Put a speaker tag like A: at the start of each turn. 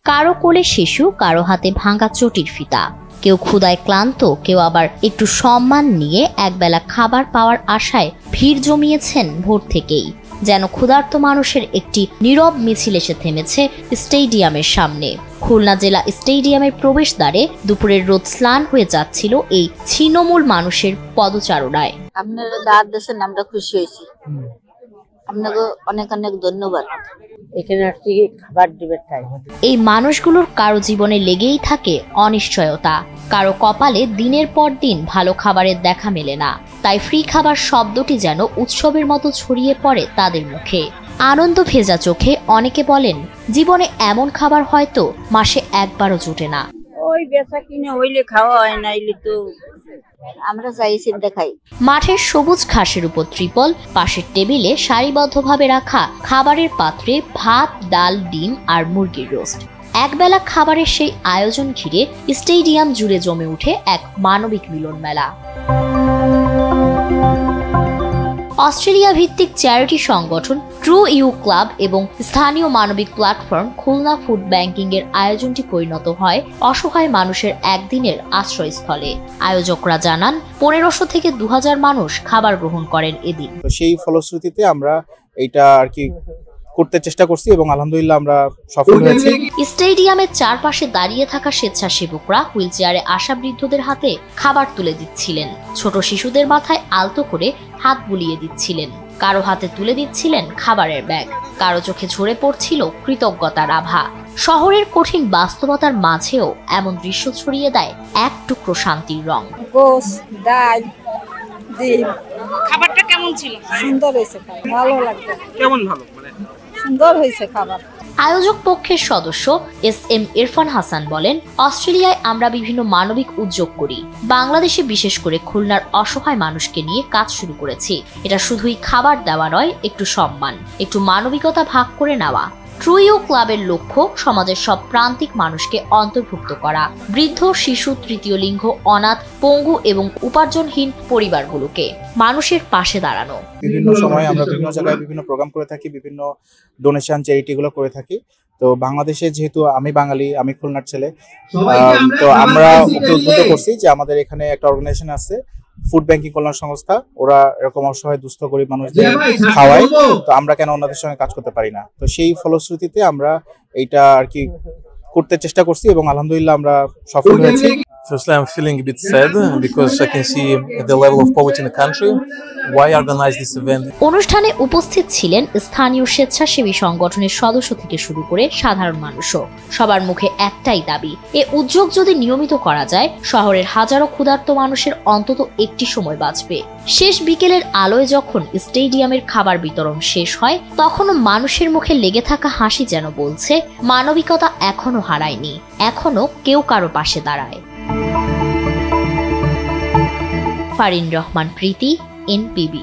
A: কারো কোলে শিশু, কারো হাতে ভাঙা চটির ফিতা। কেউ ক্ষুধায় ক্লান্ত, কেউ আবার একটু সম্মান নিয়ে একবেলা খাবার পাওয়ার আশায় ভিড় জমিয়েছেন ভোর থেকেই। যেন ক্ষুধার্ত মানুষের একটি নীরব মিছিল এসে থেমেছে স্টেডিয়ামের সামনে। খুলনা জেলা স্টেডিয়ামের প্রবেশদ্বারে দুপুরের রোদ স্নান হয়ে যাচ্ছিল এই ছিন্নমূল মানুষের পদচারণায়।
B: আপনারা দাঁত দেশের নামটা খুশি হয়েছি, আপনাকে অনেক অনেক ধন্যবাদ।
A: এই মানুষগুলোর কারো জীবনে লেগেই থাকে অনিশ্চয়তা, কারো কপালে দিনের পর দিন ভালো খাবারের দেখা মেলে না। তাই ফ্রি খাবার শব্দটি যেন উৎসবের মতো ছড়িয়ে পড়ে তাদের মুখে। আনন্দ ভেজা চোখে অনেকে বলেন, জীবনে এমন খাবার হয়তো মাসে একবারও জুটে না।
B: ওই বেচা কিনে হইলে খাওয়া হয় না, তো আমরা চাই চিন্তা খাই।
A: মাঠের সবুজ ঘাসের উপর ত্রিপল, পাশের টেবিলে সারিবদ্ধভাবে রাখা খাবারের পাত্রে ভাত, ডাল, ডিম আর মুরগির রোস্ট। একবেলা খাবারের সেই আয়োজন ঘিরে স্টেডিয়াম জুড়ে জমে ওঠে এক মানবিক মিলন মেলা। অস্ট্রেলিয়া ভিত্তিক চ্যারিটি সংগঠন ট্রু ইউ ক্লাব এবং স্থানীয় মানবিক প্ল্যাটফর্ম খুলনা ফুড ব্যাংকিং এর আয়োজনটি পরিণত হয় অসহায় মানুষের একদিনের আশ্রয়স্থলে। আয়োজকরা জানান, 1500 থেকে 2000 মানুষ খাবার গ্রহণ করেন এদিন।
C: সেই ফলশ্রুতিতে আমরা এইটা আর কি করতে চেষ্টা করছি এবং আলহামদুলিল্লাহ আমরা সফল হয়েছি।
A: স্টেডিয়ামের চারপাশে দাঁড়িয়ে থাকা স্বেচ্ছাসেবকরা হুইলচেয়ারে আসা বৃদ্ধদের হাতে খাবার তুলে দিচ্ছিলেন, ছোট শিশুদের মাথায় আলতো করে হাত বুলিয়ে দিচ্ছিলেন, কারো হাতে তুলে দিচ্ছিলেন খাবারের ব্যাগ, কারো চোখে ঝরে পড়ছিল কৃতজ্ঞতার আভা। শহরের কঠিন বাস্তবতার মাঝেও এমন দৃশ্য ছড়িয়ে দেয় এক টুকরো শান্তির রং।
D: খাবারটা কেমন ছিল?
B: সুন্দর হয়েছে, ভালো লাগছে।
D: কেমন ভালো?
B: সুন্দর হয়েছে খাবার।
A: আয়োজক পক্ষের সদস্য এস.এম. ইরফান হাসান বলেন, অস্ট্রেলিয়ায় আমরা বিভিন্ন মানবিক উদ্যোগ করি। বাংলাদেশে বিশেষ করে খুলনার অসহায় মানুষকে নিয়ে কাজ শুরু করেছি। এটা শুধুই খাবার দেওয়া নয়, একটু সম্মান, একটু মানবিকতা ভাগ করে নেওয়া। ট্রু ইউ ক্লাবের লক্ষ্য সমাজের সব প্রান্তিক মানুষকে অন্তর্ভুক্ত করা, বৃদ্ধ, শিশু, তৃতীয় লিঙ্গ, অনাথ, পঙ্গু এবং উপার্জনহীন পরিবারগুলোকে মানুষের পাশে দাঁড়ানো।
C: বিভিন্ন সময় আমরা বিভিন্ন জায়গায় বিভিন্ন প্রোগ্রাম করে থাকি, বিভিন্ন ডোনেশন চ্যারিটি গুলো করে থাকি। তো বাংলাদেশে যেহেতু আমি বাঙালি, আমি খুলনার ছেলে, তো আমরা ওকে উদ্বুদ্ধ করছি যে আমাদের এখানে একটা অর্গানাইজেশন আছে ফুড ব্যাংকিং কল্যাণ সংস্থা, ওরা এরকম অসহায় দুস্থ গরিব মানুষদের খাওয়ায়, তো আমরা কেন ওনাদের সঙ্গে কাজ করতে পারি না। তো সেই ফলশ্রুতিতে আমরা এইটা আর কি করতে চেষ্টা করছি এবং আলহামদুলিল্লাহ আমরা সফল হয়েছি।
E: Firstly, I'm feeling a bit sad because I can see the level of poverty in the country. Why organize this event?
A: অনুষ্ঠানে উপস্থিত ছিলেন স্থানীয় স্বেচ্ছাসেবী সংগঠনের সদস্য থেকে শুরু করে সাধারণ মানুষও। সবার মুখে একটাই দাবি, এ উদ্যোগ যদি নিয়মিত করা যায়, শহরের হাজারো ক্ষুধার্ত মানুষের অন্তত একটি সময় বাঁচবে। শেষ বিকেলের আলোয় যখন স্টেডিয়ামের খাবার বিতরণ শেষ হয়, তখনও মানুষের মুখে লেগে থাকা হাসি যেন বলছে, মানবিকতা এখনো হারায়নি, এখনো কেউ কারো পাশে দাঁড়ায়। ফারিন রহমান প্রীতি, NPB।